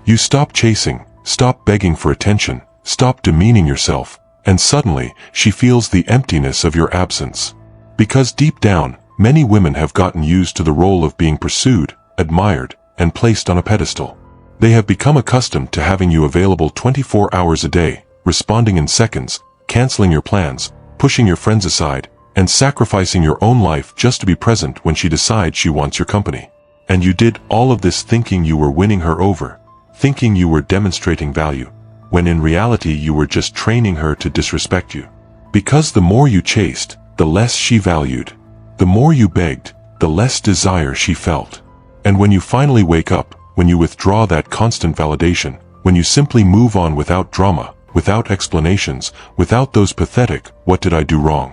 You stop chasing, stop begging for attention, stop demeaning yourself, and suddenly, she feels the emptiness of your absence. Because deep down, many women have gotten used to the role of being pursued, admired, and placed on a pedestal. They have become accustomed to having you available 24 hours a day, responding in seconds, canceling your plans, pushing your friends aside, and sacrificing your own life just to be present when she decides she wants your company. And you did all of this thinking you were winning her over, thinking you were demonstrating value, when in reality you were just training her to disrespect you. Because the more you chased, the less she valued. The more you begged, the less desire she felt. And when you finally wake up, when you withdraw that constant validation, when you simply move on without drama, without explanations, without those pathetic, "What did I do wrong?"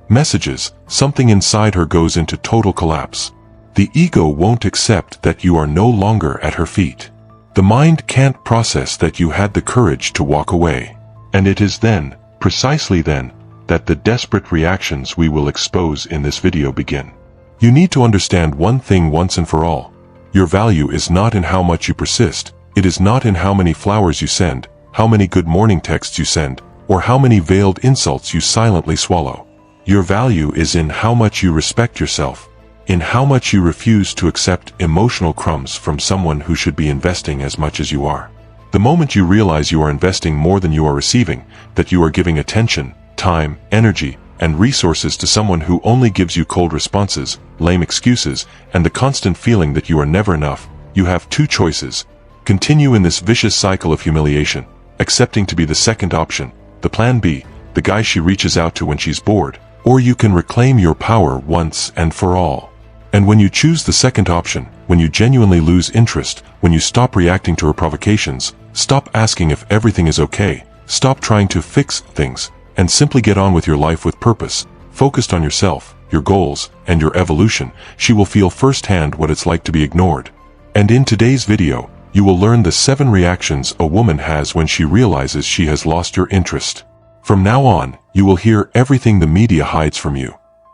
messages, something inside her goes into total collapse. The ego won't accept that you are no longer at her feet. The mind can't process that you had the courage to walk away. And it is then, precisely then, that the desperate reactions we will expose in this video begin. You need to understand one thing once and for all. Your value is not in how much you persist, it is not in how many flowers you send, how many good morning texts you send, or how many veiled insults you silently swallow. Your value is in how much you respect yourself, in how much you refuse to accept emotional crumbs from someone who should be investing as much as you are. The moment you realize you are investing more than you are receiving, that you are giving attention, time, energy, and resources to someone who only gives you cold responses, lame excuses, and the constant feeling that you are never enough, you have two choices. Continue in this vicious cycle of humiliation, accepting to be the second option, the plan B, the guy she reaches out to when she's bored, or you can reclaim your power once and for all. And when you choose the second option, when you genuinely lose interest, when you stop reacting to her provocations, stop asking if everything is okay, stop trying to fix things, and simply get on with your life with purpose, focused on yourself, your goals, and your evolution, she will feel firsthand what it's like to be ignored. And in today's video, you will learn the 7 reactions a woman has when she realizes she has lost your interest. From now on, you will hear everything the media hides from you,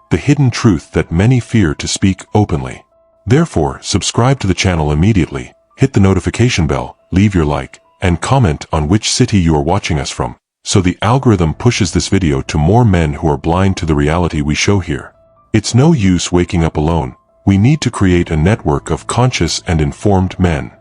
the hidden truth that many fear to speak openly. Therefore, subscribe to the channel immediately, hit the notification bell, leave your like, and comment on which city you are watching us from, so the algorithm pushes this video to more men who are blind to the reality we show here. It's no use waking up alone. We need to create a network of conscious and informed men.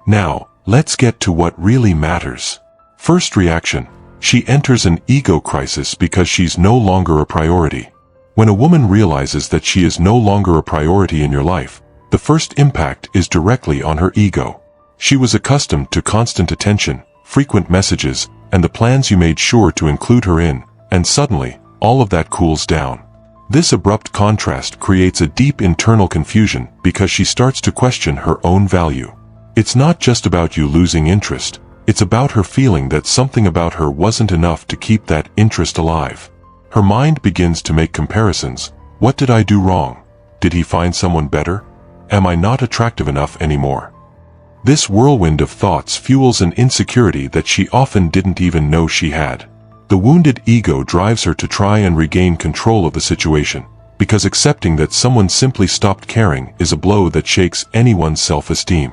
Now, let's get to what really matters. First reaction. She enters an ego crisis because she's no longer a priority. When a woman realizes that she is no longer a priority in your life, the first impact is directly on her ego. She was accustomed to constant attention, frequent messages, and the plans you made sure to include her in, and suddenly, all of that cools down. This abrupt contrast creates a deep internal confusion because she starts to question her own value. It's not just about you losing interest, it's about her feeling that something about her wasn't enough to keep that interest alive. Her mind begins to make comparisons. What did I do wrong? Did he find someone better? Am I not attractive enough anymore? This whirlwind of thoughts fuels an insecurity that she often didn't even know she had. The wounded ego drives her to try and regain control of the situation, because accepting that someone simply stopped caring is a blow that shakes anyone's self-esteem.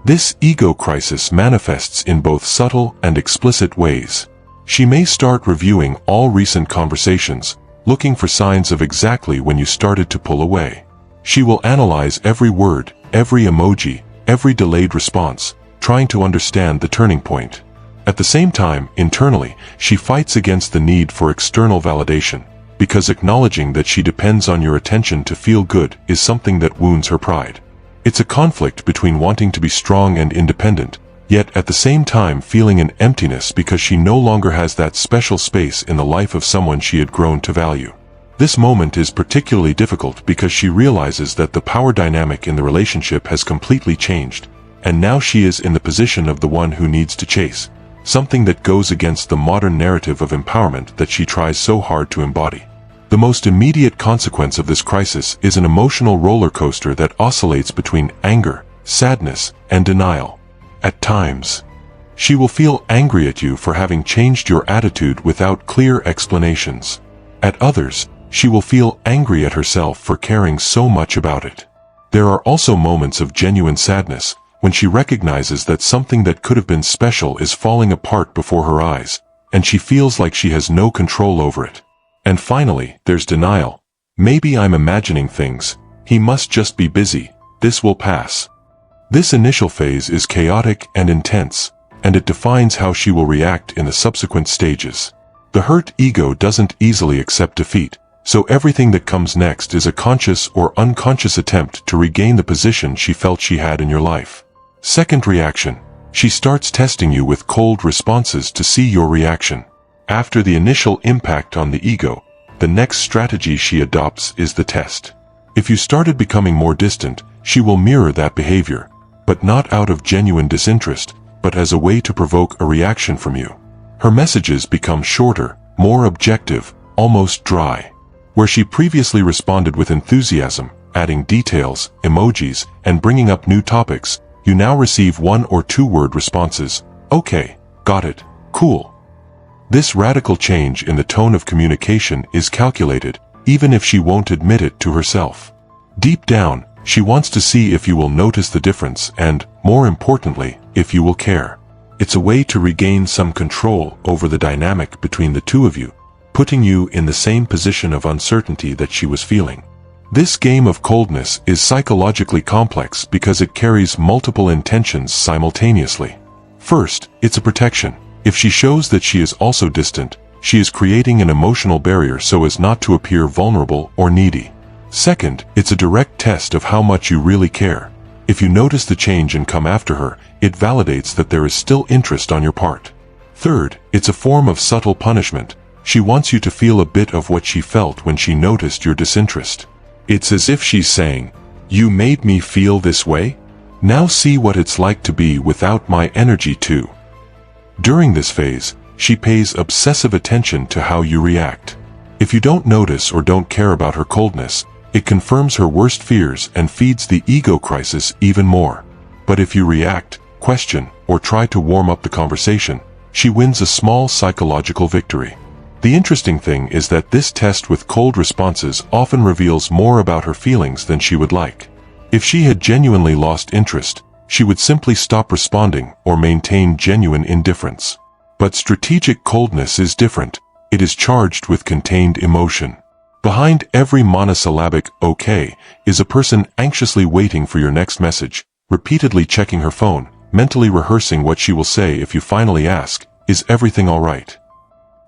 This ego crisis manifests in both subtle and explicit ways. She may start reviewing all recent conversations, looking for signs of exactly when you started to pull away. She will analyze every word, every emoji, every delayed response, trying to understand the turning point. At the same time, internally, she fights against the need for external validation, because acknowledging that she depends on your attention to feel good is something that wounds her pride. It's a conflict between wanting to be strong and independent, yet at the same time feeling an emptiness because she no longer has that special space in the life of someone she had grown to value. This moment is particularly difficult because she realizes that the power dynamic in the relationship has completely changed, and now she is in the position of the one who needs to chase, something that goes against the modern narrative of empowerment that she tries so hard to embody. The most immediate consequence of this crisis is an emotional roller coaster that oscillates between anger, sadness, and denial. At times, she will feel angry at you for having changed your attitude without clear explanations. At others, she will feel angry at herself for caring so much about it. There are also moments of genuine sadness, when she recognizes that something that could have been special is falling apart before her eyes, and she feels like she has no control over it. And finally, there's denial. Maybe I'm imagining things. He must just be busy. This will pass. This initial phase is chaotic and intense, and it defines how she will react in the subsequent stages. The hurt ego doesn't easily accept defeat, so everything that comes next is a conscious or unconscious attempt to regain the position she felt she had in your life. Second reaction. She starts testing you with cold responses to see your reaction. After the initial impact on the ego, the next strategy she adopts is the test. If you started becoming more distant, she will mirror that behavior, but not out of genuine disinterest, but as a way to provoke a reaction from you. Her messages become shorter, more objective, almost dry. Where she previously responded with enthusiasm, adding details, emojis, and bringing up new topics, you now receive 1 or 2-word responses. Okay, got it, cool. This radical change in the tone of communication is calculated, even if she won't admit it to herself. Deep down, she wants to see if you will notice the difference and, more importantly, if you will care. It's a way to regain some control over the dynamic between the two of you, putting you in the same position of uncertainty that she was feeling. This game of coldness is psychologically complex because it carries multiple intentions simultaneously. First, it's a protection. If she shows that she is also distant, she is creating an emotional barrier so as not to appear vulnerable or needy. Second, it's a direct test of how much you really care. If you notice the change and come after her, it validates that there is still interest on your part. Third, it's a form of subtle punishment. She wants you to feel a bit of what she felt when she noticed your disinterest. It's as if she's saying, "You made me feel this way? Now see what it's like to be without my energy too." During this phase, she pays obsessive attention to how you react. If you don't notice or don't care about her coldness, it confirms her worst fears and feeds the ego crisis even more. But if you react, question, or try to warm up the conversation, she wins a small psychological victory. The interesting thing is that this test with cold responses often reveals more about her feelings than she would like. If she had genuinely lost interest, she would simply stop responding or maintain genuine indifference. But strategic coldness is different. It is charged with contained emotion. Behind every monosyllabic "okay" is a person anxiously waiting for your next message, repeatedly checking her phone, mentally rehearsing what she will say if you finally ask, "Is everything all right?"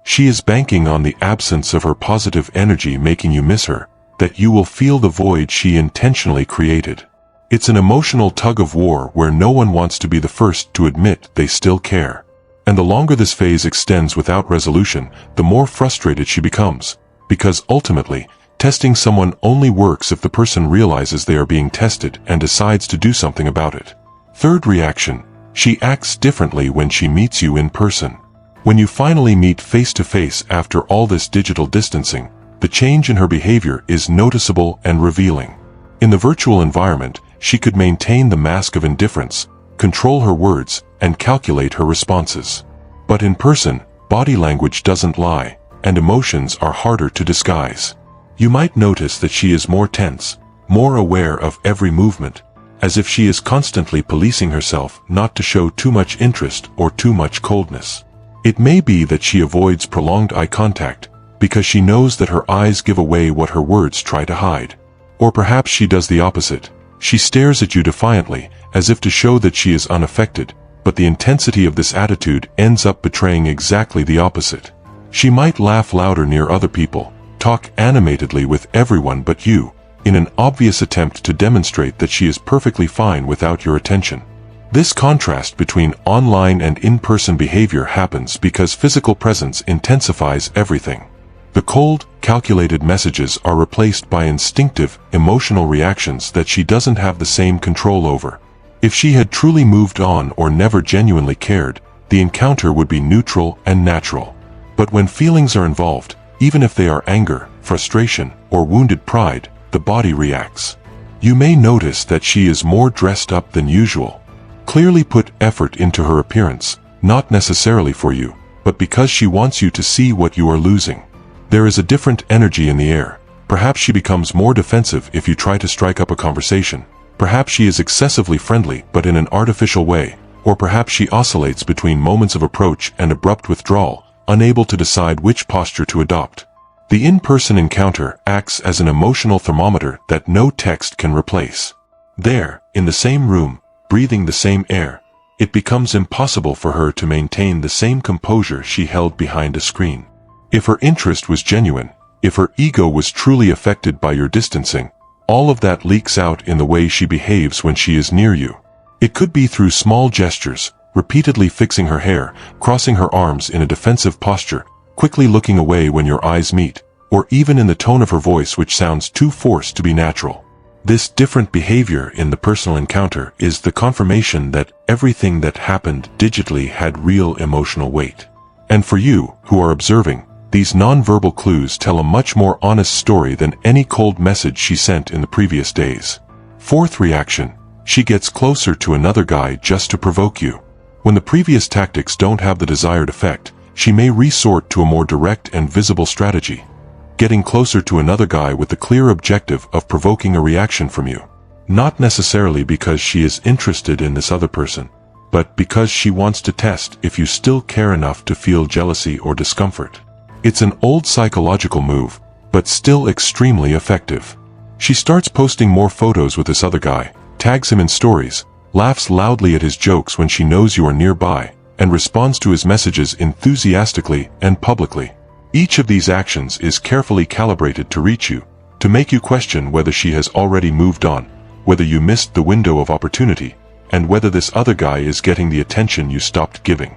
She is banking on the absence of her positive energy making you miss her, that you will feel the void she intentionally created. It's an emotional tug-of-war where no one wants to be the first to admit they still care. And the longer this phase extends without resolution, the more frustrated she becomes. Because ultimately, testing someone only works if the person realizes they are being tested and decides to do something about it. Third reaction. She acts differently when she meets you in person. When you finally meet face-to-face after all this digital distancing, the change in her behavior is noticeable and revealing. In the virtual environment, she could maintain the mask of indifference, control her words, and calculate her responses. But in person, body language doesn't lie, and emotions are harder to disguise. You might notice that she is more tense, more aware of every movement, as if she is constantly policing herself not to show too much interest or too much coldness. It may be that she avoids prolonged eye contact, because she knows that her eyes give away what her words try to hide. Or perhaps she does the opposite. She stares at you defiantly, as if to show that she is unaffected, but the intensity of this attitude ends up betraying exactly the opposite. She might laugh louder near other people, talk animatedly with everyone but you, in an obvious attempt to demonstrate that she is perfectly fine without your attention. This contrast between online and in-person behavior happens because physical presence intensifies everything. The cold, calculated messages are replaced by instinctive, emotional reactions that she doesn't have the same control over. If she had truly moved on or never genuinely cared, the encounter would be neutral and natural. But when feelings are involved, even if they are anger, frustration, or wounded pride, the body reacts. You may notice that she is more dressed up than usual. Clearly put effort into her appearance, not necessarily for you, but because she wants you to see what you are losing. There is a different energy in the air. Perhaps she becomes more defensive if you try to strike up a conversation. Perhaps she is excessively friendly but in an artificial way, or perhaps she oscillates between moments of approach and abrupt withdrawal, unable to decide which posture to adopt. The in-person encounter acts as an emotional thermometer that no text can replace. There, in the same room, breathing the same air, it becomes impossible for her to maintain the same composure she held behind a screen. If her interest was genuine, if her ego was truly affected by your distancing, all of that leaks out in the way she behaves when she is near you. It could be through small gestures, repeatedly fixing her hair, crossing her arms in a defensive posture, quickly looking away when your eyes meet, or even in the tone of her voice which sounds too forced to be natural. This different behavior in the personal encounter is the confirmation that everything that happened digitally had real emotional weight. And for you, who are observing, these non-verbal clues tell a much more honest story than any cold message she sent in the previous days. Fourth reaction: she gets closer to another guy just to provoke you. When the previous tactics don't have the desired effect, she may resort to a more direct and visible strategy, getting closer to another guy with the clear objective of provoking a reaction from you. Not necessarily because she is interested in this other person, but because she wants to test if you still care enough to feel jealousy or discomfort. It's an old psychological move, but still extremely effective. She starts posting more photos with this other guy, tags him in stories, laughs loudly at his jokes when she knows you are nearby, and responds to his messages enthusiastically and publicly. Each of these actions is carefully calibrated to reach you, to make you question whether she has already moved on, whether you missed the window of opportunity, and whether this other guy is getting the attention you stopped giving.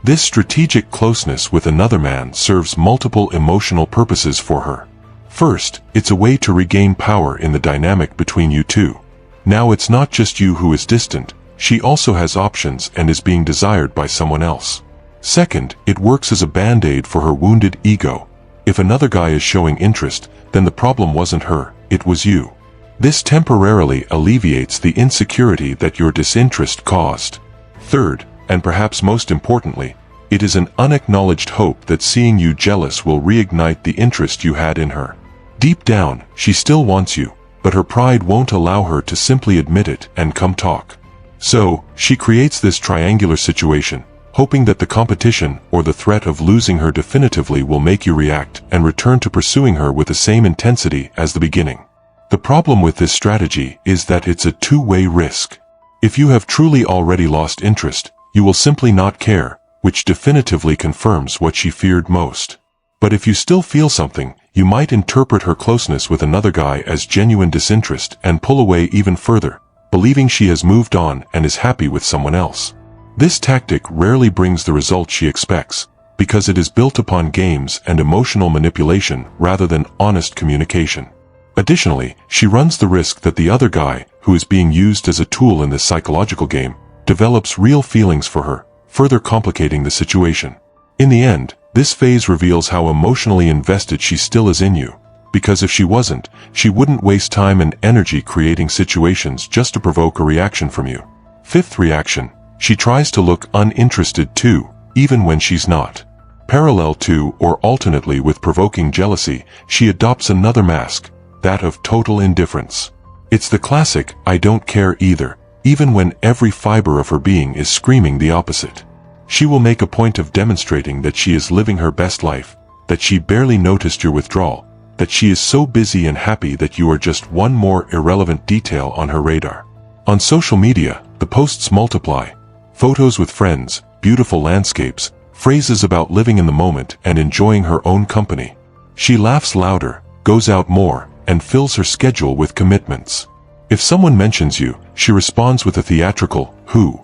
This strategic closeness with another man serves multiple emotional purposes for her. First, it's a way to regain power in the dynamic between you two. Now it's not just you who is distant, she also has options and is being desired by someone else. Second, it works as a band-aid for her wounded ego. If another guy is showing interest, then the problem wasn't her, it was you. This temporarily alleviates the insecurity that your disinterest caused. Third, and perhaps most importantly, it is an unacknowledged hope that seeing you jealous will reignite the interest you had in her. Deep down, she still wants you, but her pride won't allow her to simply admit it and come talk. So, she creates this triangular situation, hoping that the competition or the threat of losing her definitively will make you react and return to pursuing her with the same intensity as the beginning. The problem with this strategy is that it's a two-way risk. If you have truly already lost interest, you will simply not care, which definitively confirms what she feared most. But if you still feel something, you might interpret her closeness with another guy as genuine disinterest and pull away even further, believing she has moved on and is happy with someone else. This tactic rarely brings the result she expects, because it is built upon games and emotional manipulation rather than honest communication. Additionally, she runs the risk that the other guy, who is being used as a tool in this psychological game, develops real feelings for her, further complicating the situation. In the end, this phase reveals how emotionally invested she still is in you, because if she wasn't, she wouldn't waste time and energy creating situations just to provoke a reaction from you. Fifth reaction: she tries to look uninterested too, even when she's not. Parallel to or alternately with provoking jealousy, she adopts another mask, that of total indifference. It's the classic "I don't care either," even when every fiber of her being is screaming the opposite. She will make a point of demonstrating that she is living her best life, that she barely noticed your withdrawal, that she is so busy and happy that you are just one more irrelevant detail on her radar. On social media, the posts multiply. Photos with friends, beautiful landscapes, phrases about living in the moment and enjoying her own company. She laughs louder, goes out more, and fills her schedule with commitments. If someone mentions you, she responds with a theatrical, "Who?"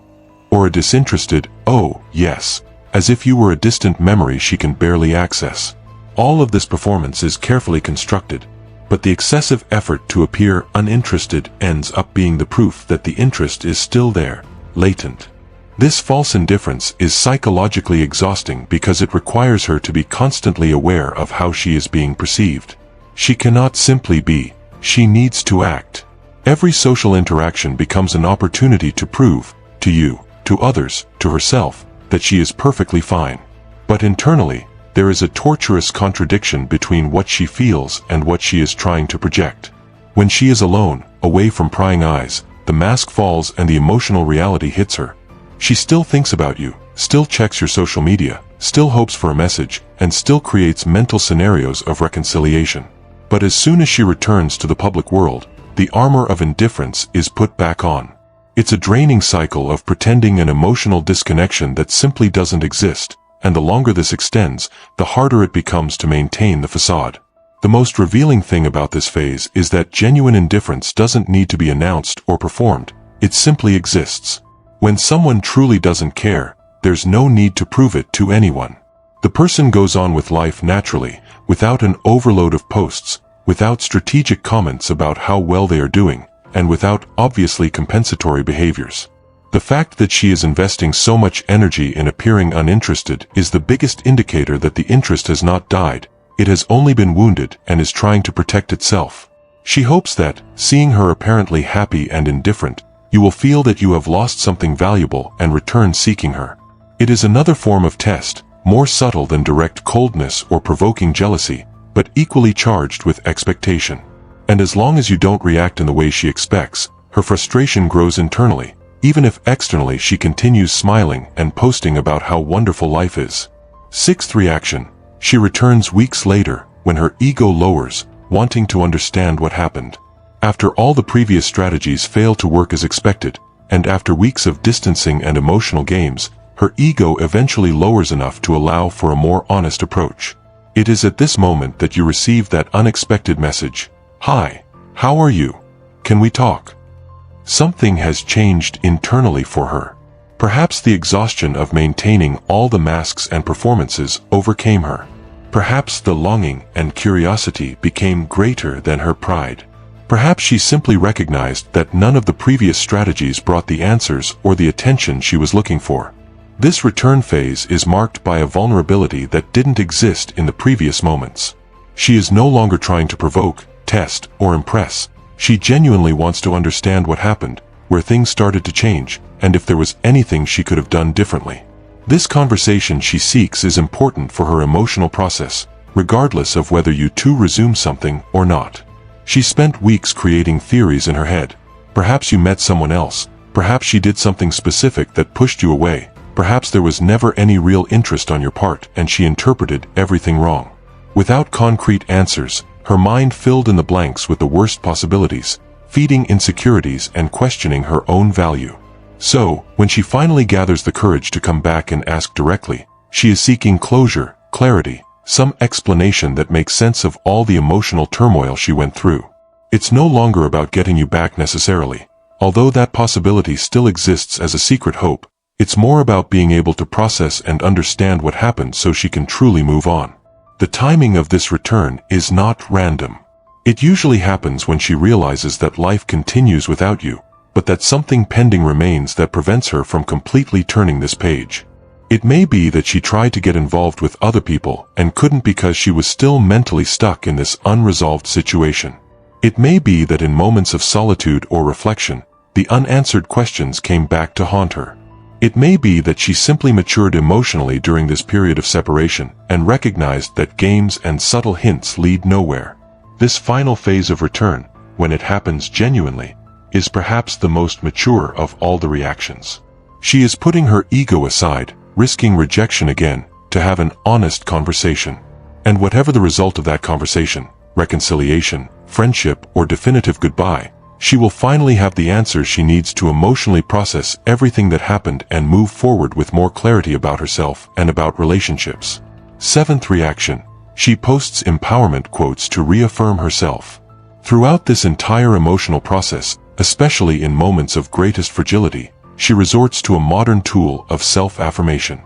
or a disinterested, "Oh, yes," as if you were a distant memory she can barely access. All of this performance is carefully constructed, but the excessive effort to appear uninterested ends up being the proof that the interest is still there, latent. This false indifference is psychologically exhausting because it requires her to be constantly aware of how she is being perceived. She cannot simply be, she needs to act. Every social interaction becomes an opportunity to prove, to you, to others, to herself, that she is perfectly fine. But internally, there is a torturous contradiction between what she feels and what she is trying to project. When she is alone, away from prying eyes, the mask falls and the emotional reality hits her. She still thinks about you, still checks your social media, still hopes for a message, and still creates mental scenarios of reconciliation. But as soon as she returns to the public world, the armor of indifference is put back on. It's a draining cycle of pretending an emotional disconnection that simply doesn't exist, and the longer this extends, the harder it becomes to maintain the facade. The most revealing thing about this phase is that genuine indifference doesn't need to be announced or performed, it simply exists. When someone truly doesn't care, there's no need to prove it to anyone. The person goes on with life naturally, without an overload of posts, without strategic comments about how well they are doing, and without obviously compensatory behaviors. The fact that she is investing so much energy in appearing uninterested is the biggest indicator that the interest has not died, it has only been wounded and is trying to protect itself. She hopes that, seeing her apparently happy and indifferent, you will feel that you have lost something valuable and return seeking her. It is another form of test, more subtle than direct coldness or provoking jealousy, but equally charged with expectation. And as long as you don't react in the way she expects, her frustration grows internally, even if externally she continues smiling and posting about how wonderful life is. Sixth reaction. She returns weeks later, when her ego lowers, wanting to understand what happened. After all the previous strategies fail to work as expected, and after weeks of distancing and emotional games, her ego eventually lowers enough to allow for a more honest approach. It is at this moment that you receive that unexpected message. Hi, how are you? Can we talk? Something has changed internally for her. Perhaps the exhaustion of maintaining all the masks and performances overcame her. Perhaps the longing and curiosity became greater than her pride. Perhaps she simply recognized that none of the previous strategies brought the answers or the attention she was looking for. This return phase is marked by a vulnerability that didn't exist in the previous moments. She is no longer trying to provoke, test, or impress. She genuinely wants to understand what happened, where things started to change, and if there was anything she could have done differently. This conversation she seeks is important for her emotional process, regardless of whether you two resume something or not. She spent weeks creating theories in her head. Perhaps you met someone else, perhaps she did something specific that pushed you away, perhaps there was never any real interest on your part and she interpreted everything wrong. Without concrete answers, her mind filled in the blanks with the worst possibilities, feeding insecurities and questioning her own value. So, when she finally gathers the courage to come back and ask directly, she is seeking closure, clarity, some explanation that makes sense of all the emotional turmoil she went through. It's no longer about getting you back necessarily. Although that possibility still exists as a secret hope, it's more about being able to process and understand what happened so she can truly move on. The timing of this return is not random. It usually happens when she realizes that life continues without you, but that something pending remains that prevents her from completely turning this page. It may be that she tried to get involved with other people and couldn't because she was still mentally stuck in this unresolved situation. It may be that in moments of solitude or reflection, the unanswered questions came back to haunt her. It may be that she simply matured emotionally during this period of separation and recognized that games and subtle hints lead nowhere. This final phase of return, when it happens genuinely, is perhaps the most mature of all the reactions. She is putting her ego aside, risking rejection again, to have an honest conversation. And whatever the result of that conversation, reconciliation, friendship, or definitive goodbye, she will finally have the answers she needs to emotionally process everything that happened and move forward with more clarity about herself and about relationships. Seventh reaction. She posts empowerment quotes to reaffirm herself. Throughout this entire emotional process, especially in moments of greatest fragility, she resorts to a modern tool of self-affirmation.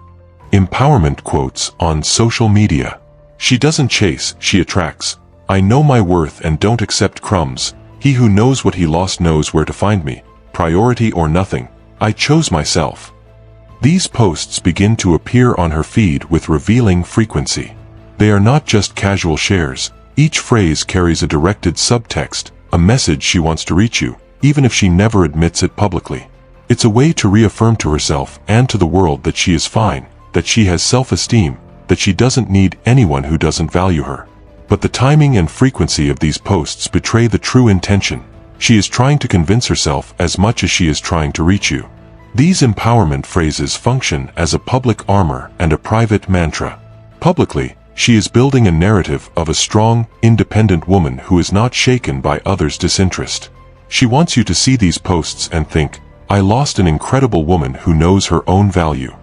Empowerment quotes on social media. She doesn't chase, she attracts. I know my worth and don't accept crumbs. He who knows what he lost knows where to find me. Priority or nothing. I chose myself. These posts begin to appear on her feed with revealing frequency. They are not just casual shares. Each phrase carries a directed subtext, a message she wants to reach you, even if she never admits it publicly. It's a way to reaffirm to herself and to the world that she is fine, that she has self-esteem, that she doesn't need anyone who doesn't value her. But the timing and frequency of these posts betray the true intention. She is trying to convince herself as much as she is trying to reach you. These empowerment phrases function as a public armor and a private mantra. Publicly, she is building a narrative of a strong, independent woman who is not shaken by others' disinterest. She wants you to see these posts and think, I lost an incredible woman who knows her own value.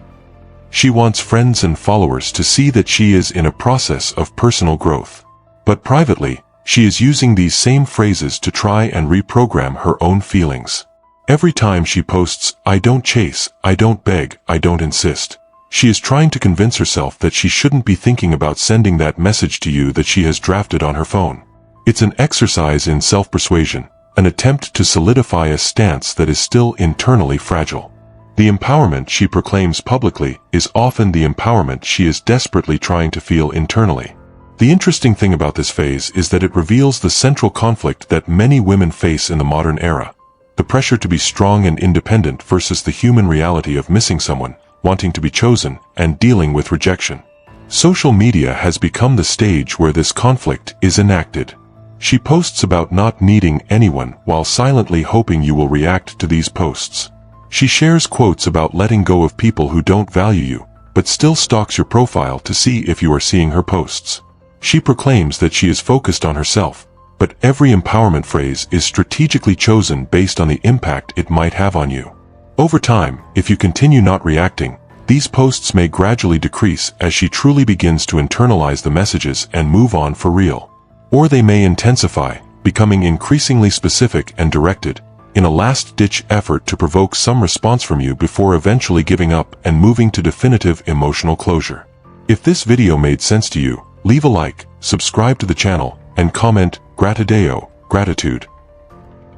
She wants friends and followers to see that she is in a process of personal growth. But privately, she is using these same phrases to try and reprogram her own feelings. Every time she posts, I don't chase, I don't beg, I don't insist, she is trying to convince herself that she shouldn't be thinking about sending that message to you that she has drafted on her phone. It's an exercise in self-persuasion, an attempt to solidify a stance that is still internally fragile. The empowerment she proclaims publicly is often the empowerment she is desperately trying to feel internally. The interesting thing about this phase is that it reveals the central conflict that many women face in the modern era. The pressure to be strong and independent versus the human reality of missing someone, wanting to be chosen, and dealing with rejection. Social media has become the stage where this conflict is enacted. She posts about not needing anyone while silently hoping you will react to these posts. She shares quotes about letting go of people who don't value you, but still stalks your profile to see if you are seeing her posts. She proclaims that she is focused on herself, but every empowerment phrase is strategically chosen based on the impact it might have on you. Over time, if you continue not reacting, these posts may gradually decrease as she truly begins to internalize the messages and move on for real. Or they may intensify, becoming increasingly specific and directed, in a last-ditch effort to provoke some response from you before eventually giving up and moving to definitive emotional closure. If this video made sense to you, leave a like, subscribe to the channel, and comment, "Gratideo," gratitude.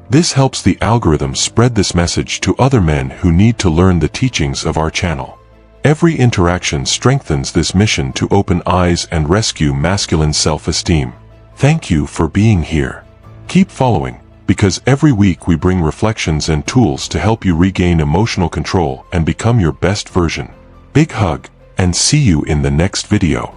This helps the algorithm spread this message to other men who need to learn the teachings of our channel. Every interaction strengthens this mission to open eyes and rescue masculine self-esteem. Thank you for being here. Keep following, because every week we bring reflections and tools to help you regain emotional control and become your best version. Big hug, and see you in the next video.